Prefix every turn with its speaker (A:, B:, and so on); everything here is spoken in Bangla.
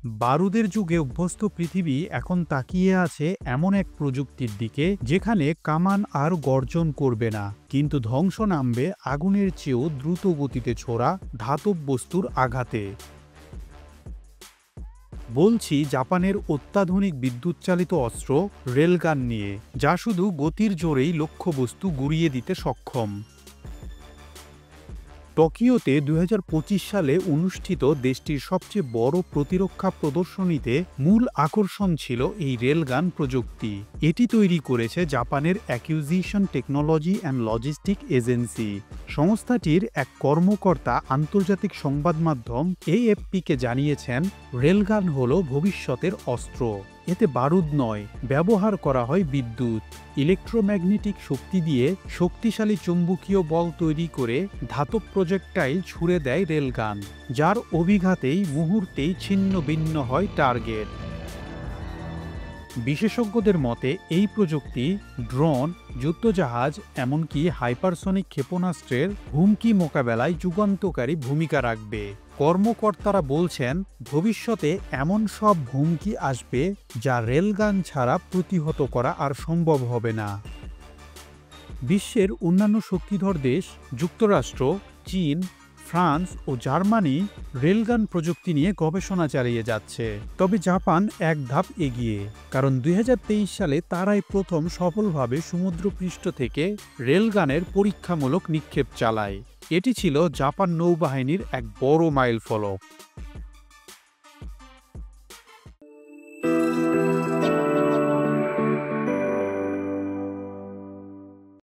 A: বারুদের যুগে অভ্যস্ত পৃথিবী এখন তাকিয়ে আছে এমন এক প্রযুক্তির দিকে যেখানে কামান আর গর্জন করবে না, কিন্তু ধ্বংস নামবে আগুনের চেয়েও দ্রুত গতিতে ছোড়া ধাতব বস্তুর আঘাতে। বলছি জাপানের অত্যাধুনিক বিদ্যুৎচালিত অস্ত্র রেলগান নিয়ে, যা শুধু গতির জোরেই লক্ষ্যবস্তু গুড়িয়ে দিতে সক্ষম। টোকিওতে ২০২৫ সালে অনুষ্ঠিত দেশটির সবচেয়ে বড় প্রতিরক্ষা প্রদর্শনীতে মূল আকর্ষণ ছিল এই রেলগান প্রযুক্তি। এটি তৈরি করেছে জাপানের acquisition technology and logistic agency. সংস্থাটির এক কর্মকর্তা আন্তর্জাতিক সংবাদ মাধ্যম এএফপিকে জানিয়েছেন, রেলগান হল ভবিষ্যতের অস্ত্র। এতে বারুদ নয়, ব্যবহার করা হয় বিদ্যুৎ, ইলেকট্রোম্যাগনেটিক শক্তি দিয়ে শক্তিশালী চৌম্বকীয় বল তৈরি করে ধাতব প্রজেক্টাইল ছুড়ে দেয় রেলগান, যার অভিঘাতেই মুহূর্তেই ছিন্ন ভিন্ন হয় টার্গেট। বিশেষজ্ঞদের মতে এই প্রযুক্তি ড্রোন, যুদ্ধজাহাজ, এমনকি হাইপারসনিক ক্ষেপণাস্ত্রের হুমকি মোকাবেলায় যুগান্তকারী ভূমিকা রাখবে। কর্মকর্তারা বলছেন, ভবিষ্যতে এমন সব হুমকি আসবে যা রেলগান ছাড়া প্রতিহত করা আর সম্ভব হবে না। বিশ্বের অন্যান্য শক্তিধর দেশ যুক্তরাষ্ট্র, চীন, ফ্রান্স ও জার্মানি রেলগান প্রযুক্তি নিয়ে গবেষণা চালিয়ে যাচ্ছে। তবে জাপান এক ধাপ এগিয়ে, কারণ ২০২৩ সালে তারাই প্রথম সফলভাবে সমুদ্রপৃষ্ঠ থেকে রেলগানের পরীক্ষামূলক নিক্ষেপ চালায়। এটি ছিল জাপান নৌবাহিনীর এক বড় মাইলফলক।